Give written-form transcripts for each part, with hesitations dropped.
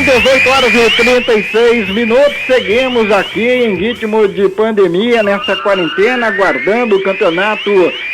18 horas e 36 minutos, seguimos aqui em ritmo de pandemia, nessa quarentena, aguardando o campeonato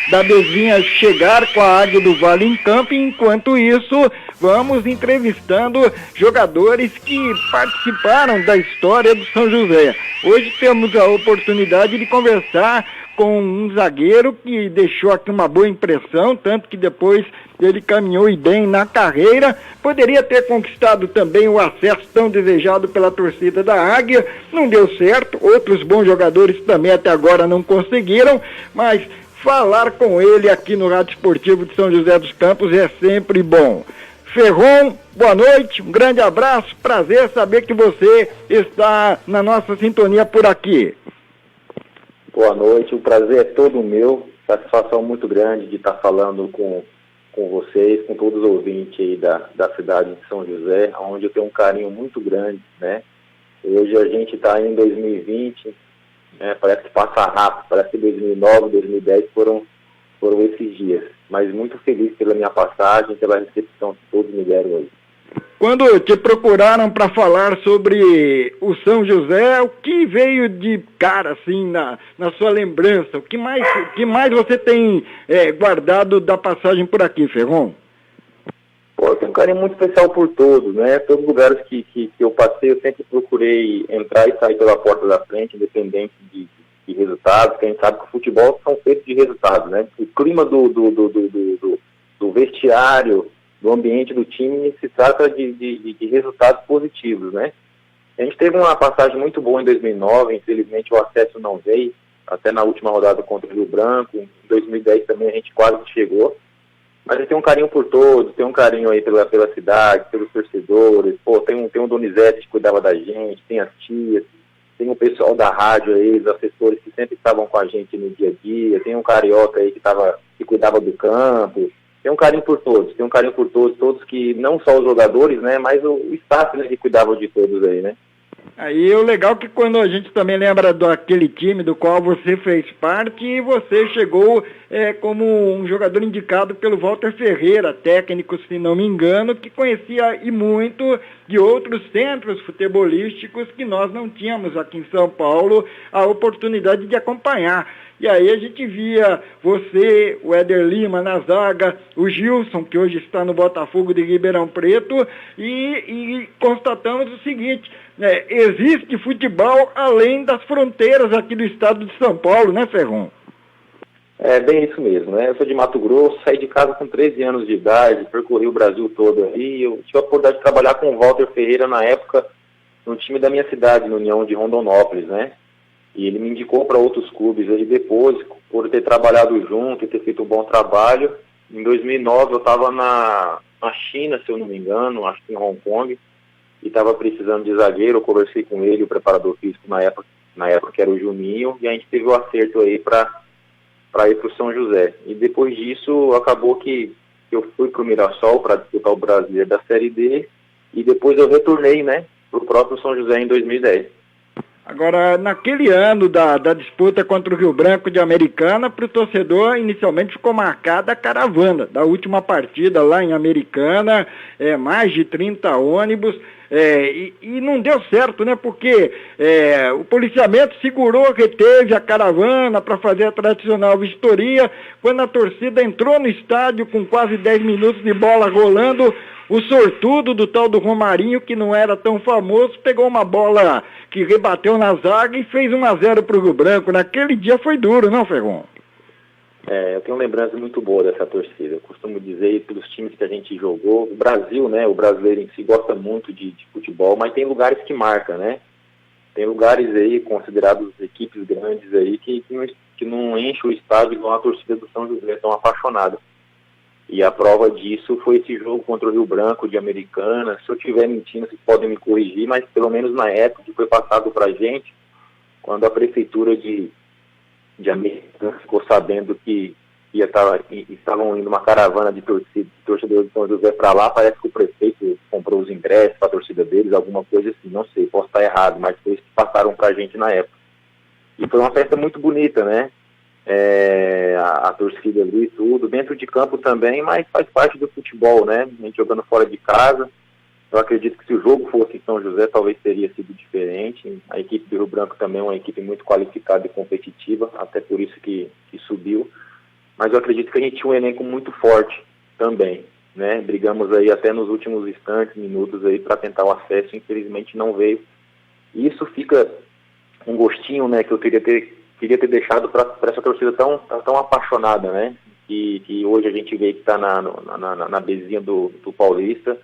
da Bezinha chegar com a Águia do Vale em campo. Enquanto isso, vamos entrevistando jogadores que participaram da história do São José. Hoje temos a oportunidade de conversar com um zagueiro que deixou aqui uma boa impressão, tanto que depois ele caminhou e bem na carreira, poderia ter conquistado também o acesso tão desejado pela torcida da Águia, não deu certo, outros bons jogadores também até agora não conseguiram, mas falar com ele aqui no Rádio Esportivo de São José dos Campos é sempre bom. Ferron, boa noite, um grande abraço, prazer saber que você está na nossa sintonia por aqui. Boa noite, o prazer é todo meu, satisfação muito grande de estar falando com vocês, com todos os ouvintes aí da cidade de São José, onde eu tenho um carinho muito grande, né? Hoje a gente está em 2020, né? Parece que passa rápido, parece que 2009, 2010 foram esses dias, mas muito feliz pela minha passagem, pela recepção que todos me deram hoje. Quando te procuraram para falar sobre o São José, o que veio de cara assim na sua lembrança? O que mais você tem guardado da passagem por aqui, Ferron? Pô, eu tenho um carinho muito especial por todos, né? Todos os lugares que eu passei, eu sempre procurei entrar e sair pela porta da frente, independente de resultados. Quem sabe que o futebol são feitos de resultados, né? O clima do vestiário, do ambiente do time, se trata de resultados positivos, né? A gente teve uma passagem muito boa em 2009, infelizmente o acesso não veio, até na última rodada contra o Rio Branco, em 2010 também a gente quase chegou, mas eu tenho um carinho por todos, tenho um carinho aí pela cidade, pelos torcedores, pô, tem um Donizete que cuidava da gente, tem as tias, tem o pessoal da rádio aí, os assessores que sempre estavam com a gente no dia a dia, tem um carioca aí que cuidava do campo. Tem um carinho por todos, todos que, não só os jogadores, né, mas o staff, né, que cuidava de todos aí, né. Aí o legal é que quando a gente também lembra daquele time do qual você fez parte, você chegou como um jogador indicado pelo Walter Ferreira, técnico, se não me engano, que conhecia e muito de outros centros futebolísticos que nós não tínhamos aqui em São Paulo a oportunidade de acompanhar. E aí a gente via você, o Éder Lima na zaga, o Gilson, que hoje está no Botafogo de Ribeirão Preto, e constatamos o seguinte, né, existe futebol além das fronteiras aqui do estado de São Paulo, né, Ferron? É bem isso mesmo, né? Eu sou de Mato Grosso, saí de casa com 13 anos de idade, percorri o Brasil todo aí, eu tive a oportunidade de trabalhar com o Walter Ferreira na época no time da minha cidade, no União de Rondonópolis, né? E ele me indicou para outros clubes aí depois, por ter trabalhado junto e ter feito um bom trabalho. Em 2009 eu estava na China, se eu não me engano, acho que em Hong Kong, e estava precisando de zagueiro. Eu conversei com ele, o preparador físico na época que era o Juninho, e a gente teve o acerto aí para ir para o São José. E depois disso acabou que eu fui para o Mirassol para disputar o Brasileiro da Série D, e depois eu retornei, né, para o próprio São José em 2010. Agora, naquele ano da disputa contra o Rio Branco de Americana, para o torcedor, inicialmente ficou marcada a caravana da última partida lá em Americana, mais de 30 ônibus, e não deu certo, né? Porque o policiamento segurou, reteve a caravana para fazer a tradicional vistoria. Quando a torcida entrou no estádio com quase 10 minutos de bola rolando, o sortudo do tal do Romarinho, que não era tão famoso, pegou uma bola que rebateu na zaga e fez 1-0 para o Rio Branco. Naquele dia foi duro, não, Ferron? Eu tenho lembrança muito boa dessa torcida. Eu costumo dizer, pelos times que a gente jogou, o Brasil, né, o brasileiro em si gosta muito de futebol, mas tem lugares que marcam, né? Tem lugares aí considerados equipes grandes aí que não enchem o estádio igual a torcida do São José, tão apaixonada. E a prova disso foi esse jogo contra o Rio Branco de Americana. Se eu estiver mentindo, vocês podem me corrigir, mas pelo menos na época que foi passado para a gente, quando a prefeitura de Americana ficou sabendo que estavam indo uma caravana de torcedores de São José para lá, parece que o prefeito comprou os ingressos para a torcida deles, alguma coisa assim, não sei, posso estar errado, mas foi isso que passaram para a gente na época. E foi uma festa muito bonita, né? A torcida ali e tudo, dentro de campo também, mas faz parte do futebol, né? A gente jogando fora de casa, Eu acredito que se o jogo fosse em São José, talvez teria sido diferente. A equipe do Rio Branco também é uma equipe muito qualificada e competitiva, até por isso que subiu. Mas eu acredito que a gente tinha um elenco muito forte também, né? Brigamos aí até nos últimos instantes, minutos aí para tentar o acesso, infelizmente não veio. E isso fica um gostinho, né, que eu queria ter deixado para essa torcida tão apaixonada, né? Que hoje a gente vê que está na bezinha do Paulista,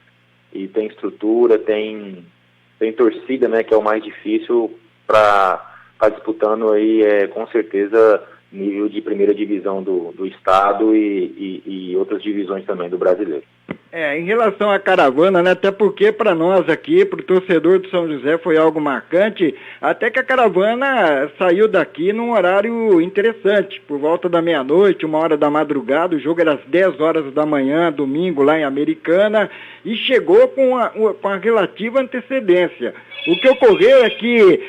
e tem estrutura, tem torcida, né, que é o mais difícil para estar disputando aí, com certeza, nível de primeira divisão do estado e outras divisões também do brasileiro. Em relação à caravana, né, até porque para nós aqui, para o torcedor do São José, foi algo marcante, até que a caravana saiu daqui num horário interessante, por volta da meia-noite, 1h da madrugada, o jogo era às 10 horas da manhã, domingo, lá em Americana, e chegou com a relativa antecedência. O que ocorreu é que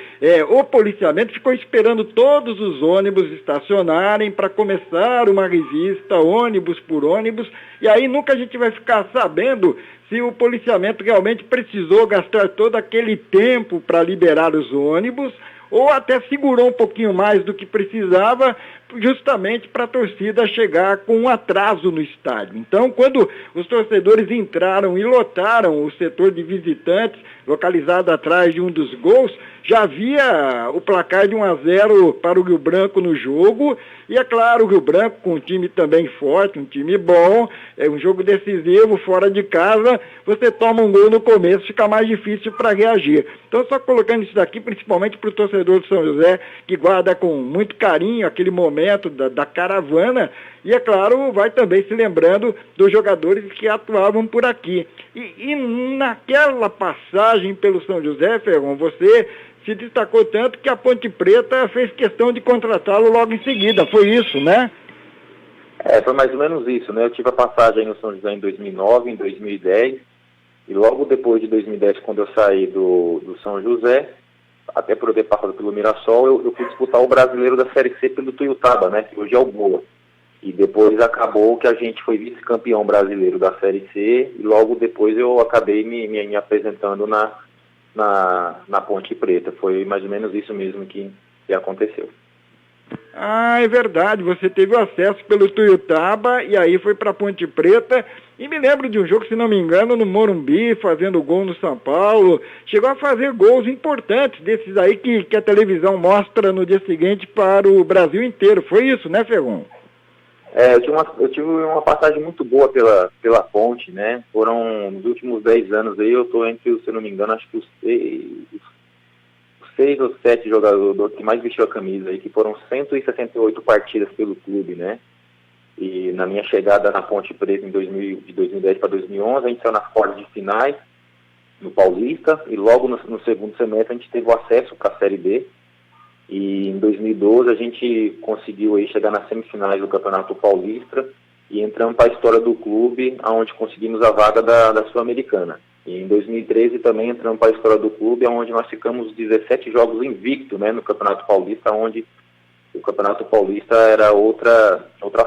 o policiamento ficou esperando todos os ônibus estacionarem para começar uma revista, ônibus por ônibus, e aí nunca a gente vai ficar sabendo se o policiamento realmente precisou gastar todo aquele tempo para liberar os ônibus, ou até segurou um pouquinho mais do que precisava, justamente para a torcida chegar com um atraso no estádio. Então, quando os torcedores entraram e lotaram o setor de visitantes, localizado atrás de um dos gols, já havia o placar de 1-0 para o Rio Branco no jogo, e é claro, o Rio Branco com um time também forte, um time bom, é um jogo decisivo, fora de casa, você toma um gol no começo, fica mais difícil para reagir. Então, só colocando isso daqui, principalmente para o torcedor do São José, que guarda com muito carinho aquele momento da caravana, e é claro, vai também se lembrando dos jogadores que atuavam por aqui. E naquela passagem pelo São José, Ferron, você se destacou tanto que a Ponte Preta fez questão de contratá-lo logo em seguida, foi isso, né? Foi mais ou menos isso, né? Eu tive a passagem no São José em 2009, em 2010, e logo depois de 2010, quando eu saí do São José, até por eu ter passado pelo Mirassol, eu fui disputar o brasileiro da Série C pelo Tuiutaba, né? Que hoje é o Boa. E depois acabou que a gente foi vice-campeão brasileiro da Série C, e logo depois eu acabei me apresentando na Ponte Preta. Foi mais ou menos isso mesmo que aconteceu. Ah, é verdade, você teve o acesso pelo Tuiutaba e aí foi para Ponte Preta, e me lembro de um jogo, se não me engano, no Morumbi, fazendo gol no São Paulo, chegou a fazer gols importantes, desses aí que a televisão mostra no dia seguinte para o Brasil inteiro, foi isso, né, Ferron? Eu tive uma passagem muito boa pela Ponte, né? Foram, nos últimos 10 anos aí, eu estou entre, se não me engano, acho que os 6 ou 7 jogadores que mais vestiu a camisa aí, que foram 168 partidas pelo clube, né? E na minha chegada na Ponte Preta de 2010 para 2011, a gente saiu nas quartas de finais, no Paulista, e logo no segundo semestre a gente teve o acesso para a Série B. E em 2012 a gente conseguiu aí chegar nas semifinais do Campeonato Paulista e entramos para a história do clube, onde conseguimos a vaga da Sul-Americana. E em 2013 também entramos para a história do clube, onde nós ficamos 17 jogos invicto, né, no Campeonato Paulista, onde o Campeonato Paulista era outra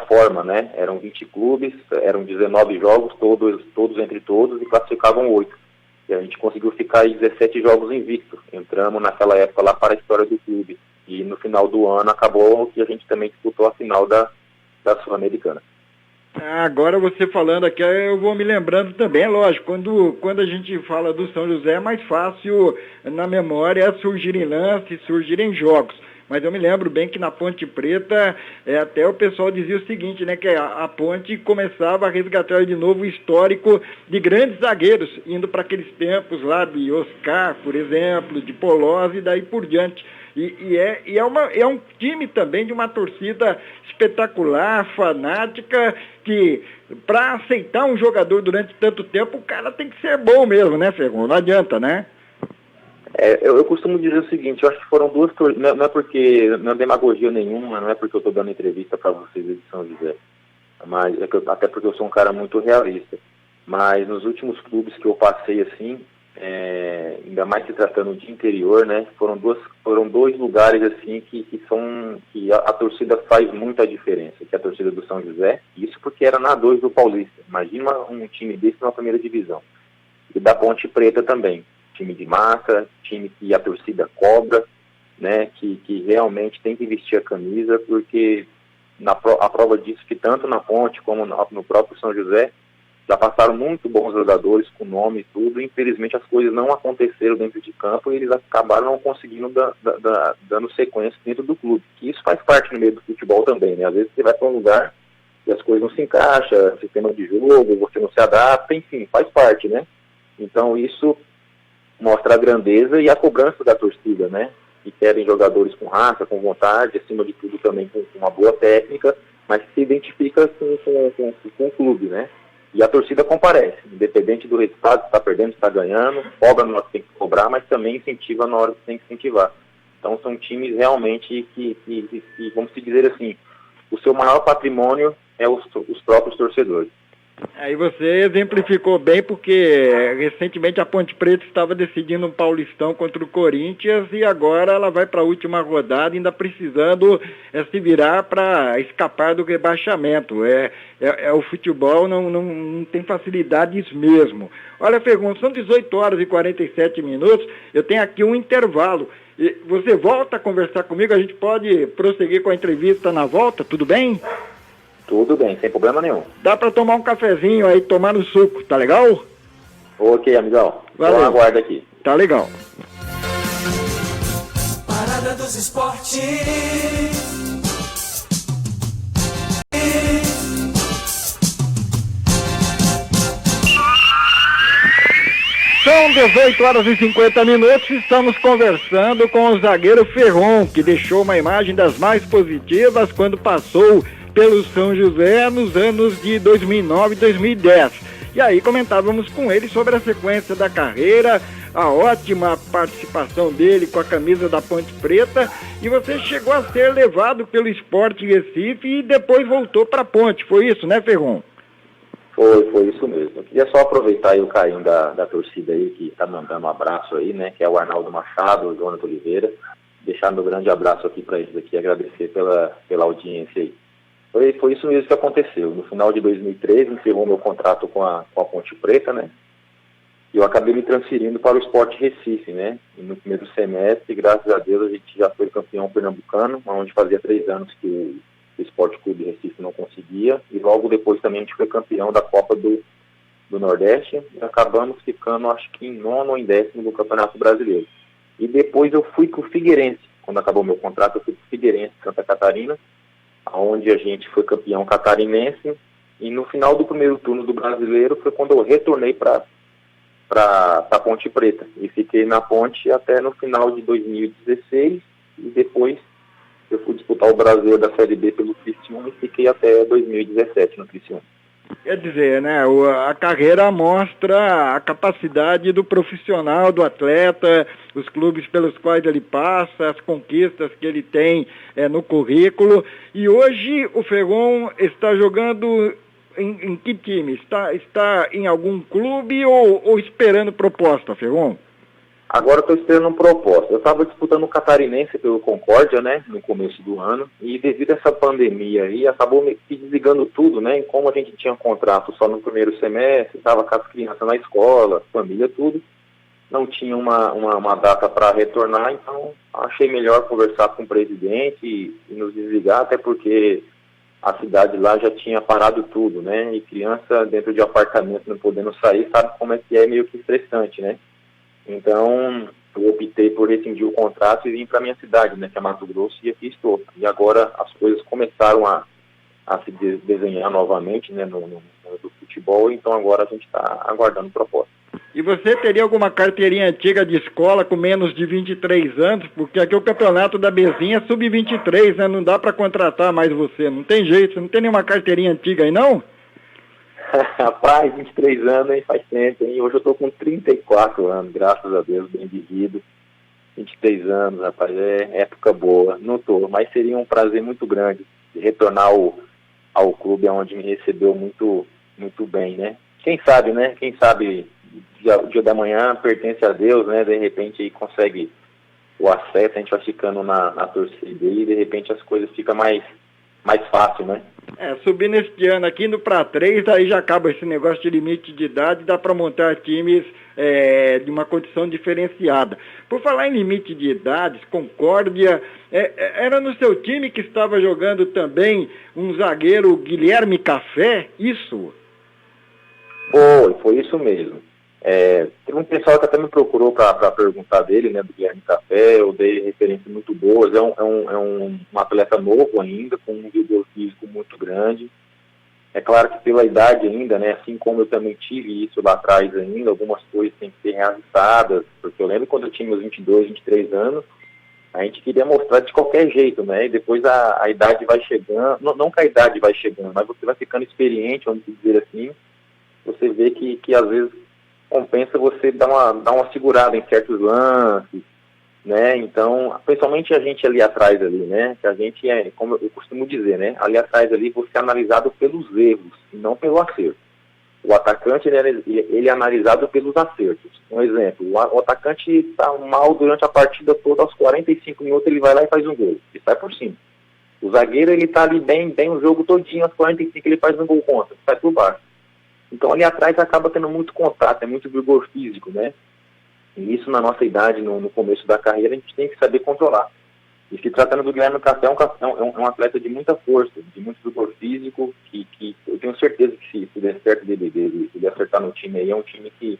forma, né? Eram 20 clubes, eram 19 jogos, todos entre todos, e classificavam 8. E a gente conseguiu ficar aí 17 jogos invicto. Entramos naquela época lá para a história do clube. E no final do ano acabou que a gente também disputou a final da Sul-Americana. Agora você falando aqui, eu vou me lembrando também, lógico, quando a gente fala do São José é mais fácil na memória surgirem lances, surgirem jogos. Mas eu me lembro bem que na Ponte Preta, até o pessoal dizia o seguinte, né, que a Ponte começava a resgatar de novo o histórico de grandes zagueiros, indo para aqueles tempos lá de Oscar, por exemplo, de Polozzi e daí por diante. E é um time também de uma torcida espetacular, fanática, que para aceitar um jogador durante tanto tempo, o cara tem que ser bom mesmo, né, Ferron? Não adianta, né? Eu costumo dizer o seguinte, eu acho que foram duas torcidas, não é porque, não é demagogia nenhuma, não é porque eu estou dando entrevista para vocês de São José, mas até porque eu sou um cara muito realista, mas nos últimos clubes que eu passei assim, ainda mais se tratando de interior, né, foram dois lugares assim que a torcida faz muita diferença, que é a torcida do São José, isso porque era na 2 do Paulista. Imagina um time desse na primeira divisão. e da Ponte Preta também. Time de massa, time que a torcida cobra, né, que realmente tem que vestir a camisa, porque a prova disso que tanto na Ponte como no próprio São José já passaram muito bons jogadores com nome e tudo, e infelizmente as coisas não aconteceram dentro de campo e eles acabaram não conseguindo dando sequência dentro do clube, que isso faz parte no meio do futebol também, né? Às vezes você vai para um lugar e as coisas não se encaixam, sistema de jogo, você não se adapta, enfim, faz parte, né? Então isso mostra a grandeza e a cobrança da torcida, né? Que querem jogadores com raça, com vontade, acima de tudo também com uma boa técnica, mas que se identifica com o clube, né? E a torcida comparece, independente do resultado, se está perdendo, se está ganhando, cobra na hora que tem que cobrar, mas também incentiva na hora que tem que incentivar. Então são times realmente que vamos dizer assim, o seu maior patrimônio é os próprios torcedores. Aí você exemplificou bem, porque recentemente a Ponte Preta estava decidindo um Paulistão contra o Corinthians e agora ela vai para a última rodada, ainda precisando se virar para escapar do rebaixamento. O futebol não tem facilidades mesmo. Olha, Fergon, são 18 horas e 47 minutos, eu tenho aqui um intervalo. E você volta a conversar comigo, a gente pode prosseguir com a entrevista na volta, tudo bem? Tudo bem, sem problema nenhum. Dá pra tomar um cafezinho aí, tomar no suco, tá legal? Ok, amigão. Valeu. Então aguarda aqui. Tá legal. Parada dos Esportes. São 18 horas e 50 minutos, estamos conversando com o zagueiro Ferron, que deixou uma imagem das mais positivas quando passou pelo São José nos anos de 2009 e 2010. E aí comentávamos com ele sobre a sequência da carreira, a ótima participação dele com a camisa da Ponte Preta, e você chegou a ser levado pelo Sport Recife e depois voltou para a Ponte, foi isso, né, Ferron? Foi isso mesmo. Eu queria só aproveitar aí o carinho da torcida aí, que está mandando um abraço aí, né, que é o Arnaldo Machado, o Jonas Oliveira, deixar meu grande abraço aqui para eles aqui, agradecer pela audiência aí. Foi isso mesmo que aconteceu. No final de 2013, encerrou meu contrato com a Ponte Preta, né? E eu acabei me transferindo para o Sport Recife, né? E no primeiro semestre, graças a Deus, a gente já foi campeão pernambucano, onde fazia 3 anos que o Sport Clube Recife não conseguia. E logo depois também a gente foi campeão da Copa do Nordeste. E acabamos ficando, acho que em 9º ou em 10º do Campeonato Brasileiro. E depois eu fui para o Figueirense. Quando acabou meu contrato, eu fui para o Figueirense, Santa Catarina, onde a gente foi campeão catarinense, e no final do primeiro turno do Brasileiro foi quando eu retornei para a Ponte Preta, e fiquei na Ponte até no final de 2016, e depois eu fui disputar o Brasileiro da Série B pelo Criciúma e fiquei até 2017 no Criciúma. Quer dizer, né, a carreira mostra a capacidade do profissional, do atleta, os clubes pelos quais ele passa, as conquistas que ele tem no currículo. E hoje o Ferron está jogando em que time? Está em algum clube ou esperando proposta, Ferron? Agora eu estou esperando uma proposta. Eu estava disputando o Catarinense pelo Concórdia, né, no começo do ano, e devido a essa pandemia aí, acabou me desligando tudo, né, e como a gente tinha contrato só no primeiro semestre, estava com as crianças na escola, família, tudo, não tinha uma data para retornar, então achei melhor conversar com o presidente e nos desligar, até porque a cidade lá já tinha parado tudo, né, e criança dentro de apartamento não podendo sair, sabe como é que é meio que estressante, né. Então, eu optei por rescindir o contrato e vim para minha cidade, né, que é Mato Grosso, e aqui estou. E agora as coisas começaram a se desenhar novamente, né, no do futebol, então agora a gente está aguardando proposta. E você teria alguma carteirinha antiga de escola com menos de 23 anos? Porque aqui o campeonato da Bezinha é sub-23, né, não dá para contratar mais você, não tem jeito, você não tem nenhuma carteirinha antiga aí, não? Rapaz, 23 anos, hein, faz tempo, hein? Hoje eu tô com 34 anos, graças a Deus, bem vivido. 23 anos, rapaz, é época boa. Não tô, mas seria um prazer muito grande de retornar ao clube onde me recebeu muito, muito bem, né? Quem sabe, né? Quem sabe o dia da manhã pertence a Deus, né? De repente aí consegue o acesso, a gente vai ficando na torcida e de repente as coisas ficam mais mais fácil, né? Subindo este ano aqui indo para 3, aí já acaba esse negócio de limite de idade, dá para montar times de uma condição diferenciada. Por falar em limite de idades, Concórdia, era no seu time que estava jogando também um zagueiro Guilherme Café, isso? Foi isso mesmo. Teve um pessoal que até me procurou para perguntar dele, né, do Guilherme Café. Eu dei referências muito boas. É um atleta novo ainda, com um vigor físico muito grande. É claro que pela idade ainda, né, assim como eu também tive isso lá atrás ainda, algumas coisas têm que ser reajustadas, porque eu lembro quando eu tinha meus 22, 23 anos, a gente queria mostrar de qualquer jeito, né, e depois a idade vai chegando, não que a idade vai chegando, mas você vai ficando experiente, vamos dizer assim, você vê que às vezes compensa você dar uma segurada em certos lances, né? Então, principalmente a gente ali atrás ali, né? Que a gente como eu costumo dizer, né? Ali atrás ali você é analisado pelos erros e não pelo acerto. O atacante ele é analisado pelos acertos. Um exemplo, o atacante está mal durante a partida toda, aos 45 minutos ele vai lá e faz um gol, e sai por cima. O zagueiro ele está ali bem o jogo todinho, aos 45 ele faz um gol contra, sai por baixo. Então ali atrás acaba tendo muito contato, é muito vigor físico, né? E isso na nossa idade, no começo da carreira, a gente tem que saber controlar. E se tratando do Guilherme Café, é um atleta de muita força, de muito vigor físico, que eu tenho certeza que se der certo dele acertar no time aí, é um time que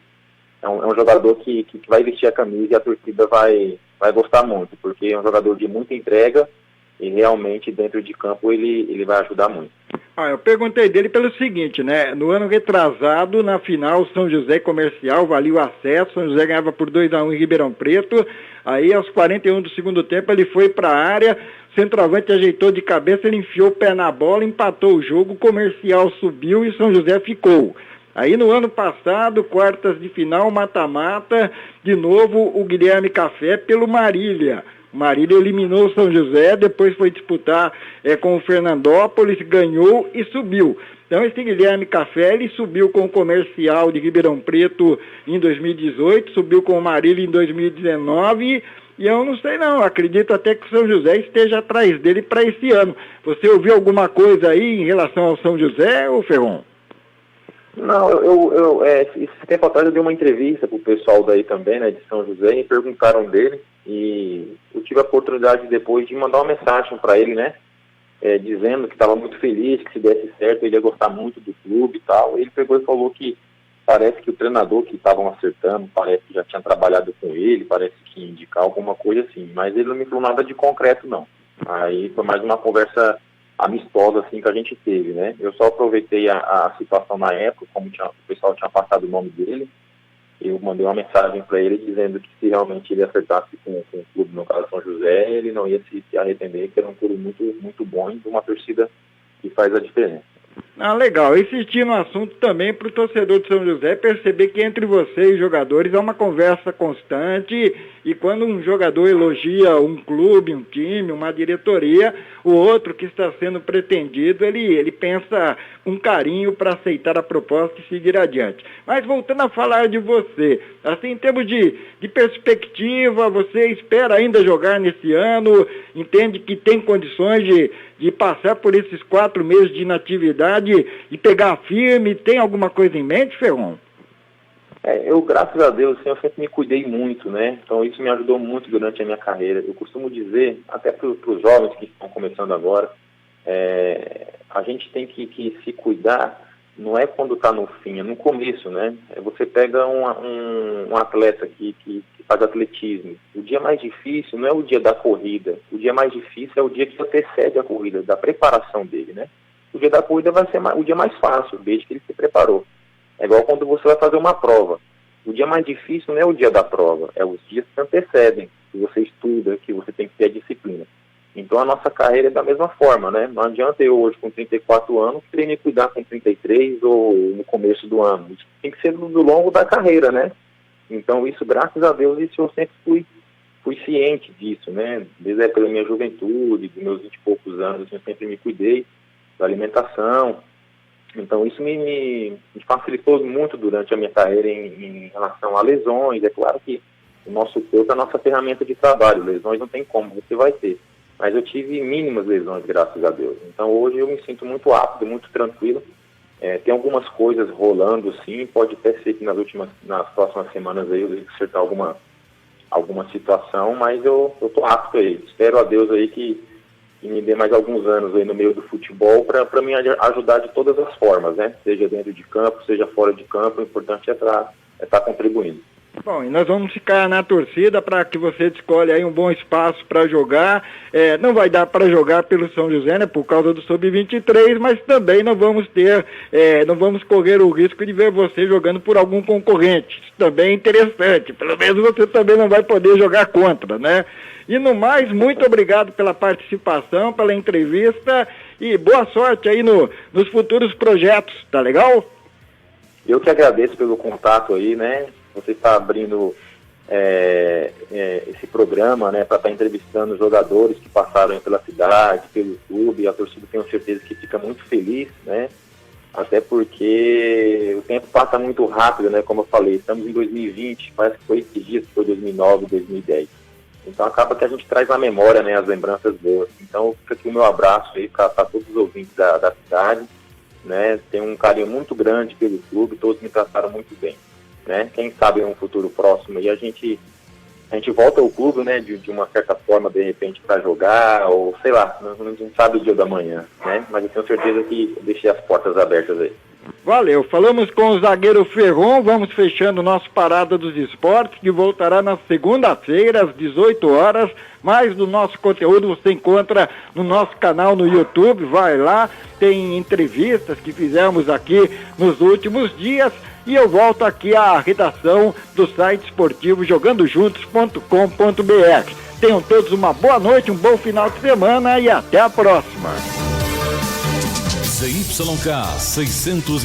é um jogador que vai vestir a camisa e a torcida vai gostar muito, porque é um jogador de muita entrega e realmente dentro de campo ele vai ajudar muito. Eu perguntei dele pelo seguinte, né? No ano retrasado, na final, São José Comercial valia o acesso, São José ganhava por 2-1 em Ribeirão Preto, aí aos 41 do segundo tempo ele foi para a área, o centroavante ajeitou de cabeça, ele enfiou o pé na bola, empatou o jogo, o Comercial subiu e São José ficou. Aí no ano passado, quartas de final, mata-mata, de novo o Guilherme Café pelo Marília. O Marília eliminou o São José, depois foi disputar com o Fernandópolis, ganhou e subiu. Então esse Guilherme Café, ele subiu com o Comercial de Ribeirão Preto em 2018, subiu com o Marília em 2019 e eu não sei não, acredito até que o São José esteja atrás dele para esse ano. Você ouviu alguma coisa aí em relação ao São José, ou Ferron? Não, esse tempo atrás eu dei uma entrevista pro pessoal daí também, né, de São José, e perguntaram dele, e eu tive a oportunidade depois de mandar uma mensagem para ele, né, dizendo que estava muito feliz, que se desse certo ele ia gostar muito do clube e tal. Ele pegou e falou que parece que o treinador que estavam acertando, parece que já tinha trabalhado com ele, parece que ia indicar alguma coisa assim, mas ele não me falou nada de concreto não. Aí foi mais uma conversa amistosa assim que a gente teve, né? Eu só aproveitei a situação na época, como o pessoal tinha passado o nome dele, eu mandei uma mensagem para ele dizendo que se realmente ele acertasse com o clube, no caso São José, ele não ia se arrepender, que era um clube muito, muito bom e de uma torcida que faz a diferença. Legal. Insistir no assunto também para o torcedor de São José perceber que entre vocês, jogadores, há uma conversa constante e quando um jogador elogia um clube, um time, uma diretoria, o outro que está sendo pretendido, ele pensa com carinho para aceitar a proposta e seguir adiante. Mas voltando a falar de você, assim, em termos de perspectiva, você espera ainda jogar nesse ano, entende que tem condições de passar por esses 4 meses de inatividade e pegar firme, tem alguma coisa em mente, Ferron? Eu, graças a Deus, eu sempre me cuidei muito, né? Então isso me ajudou muito durante a minha carreira. Eu costumo dizer, até para os jovens que estão começando agora, a gente tem que se cuidar, não é quando está no fim, é no começo, né? Você pega um atleta que faz atletismo, o dia mais difícil não é o dia da corrida, o dia mais difícil é o dia que antecede a corrida, da preparação dele, né? O dia da corrida vai ser o dia mais fácil, desde que ele se preparou. É igual quando você vai fazer uma prova. O dia mais difícil não é o dia da prova, é os dias que antecedem, que você estuda, que você tem que ter a disciplina. Então a nossa carreira é da mesma forma, né? Não adianta eu hoje com 34 anos querer me cuidar com 33 ou no começo do ano. Isso tem que ser no longo da carreira, né? Então isso, graças a Deus, isso eu sempre fui ciente disso, né? Desde a época da minha juventude, dos meus 20 e poucos anos, eu sempre me cuidei da alimentação. Então isso me facilitou muito durante a minha carreira em relação a lesões. É claro que o nosso corpo é a nossa ferramenta de trabalho, lesões não tem como, você vai ter. mas eu tive mínimas lesões, graças a Deus. Então hoje eu me sinto muito apto, muito tranquilo. Tem algumas coisas rolando, sim, pode até ser que nas próximas semanas aí eu devo acertar alguma situação, mas eu tô apto aí. Espero a Deus aí que me dê mais alguns anos aí no meio do futebol para me ajudar de todas as formas, né? Seja dentro de campo, seja fora de campo, o importante é estar contribuindo. Bom, e nós vamos ficar na torcida para que você escolha aí um bom espaço para jogar. Não vai dar para jogar pelo São José, né, por causa do Sub-23, mas também não vamos correr o risco de ver você jogando por algum concorrente. Isso também é interessante, pelo menos você também não vai poder jogar contra, né? E no mais, muito obrigado pela participação, pela entrevista e boa sorte aí nos futuros projetos, tá legal? Eu que agradeço pelo contato aí, né? Você está abrindo esse programa, né, para estar entrevistando jogadores que passaram pela cidade, pelo clube. A torcida, tenho certeza que fica muito feliz, né? Até porque o tempo passa muito rápido, né? Como eu falei, estamos em 2020, parece que foi esses dias que foi 2009, 2010. Então acaba que a gente traz na memória, né, as lembranças boas. Então fica aqui o meu abraço aí para todos os ouvintes da cidade, né? Tenho um carinho muito grande pelo clube, todos me trataram muito bem. Né? Quem sabe em um futuro próximo aí a gente volta ao clube, né, de uma certa forma, de repente, para jogar, ou sei lá, não sabe o dia da manhã, né? Mas eu tenho certeza que eu deixei as portas abertas aí. Valeu, falamos com o zagueiro Ferron, vamos fechando o nosso Parada dos Esportes, que voltará na segunda-feira, às 18 horas. Mais do nosso conteúdo você encontra no nosso canal no YouTube, vai lá, tem entrevistas que fizemos aqui nos últimos dias. E eu volto aqui à redação do site esportivo jogandojuntos.com.br. Tenham todos uma boa noite, um bom final de semana e até a próxima. ZYK 600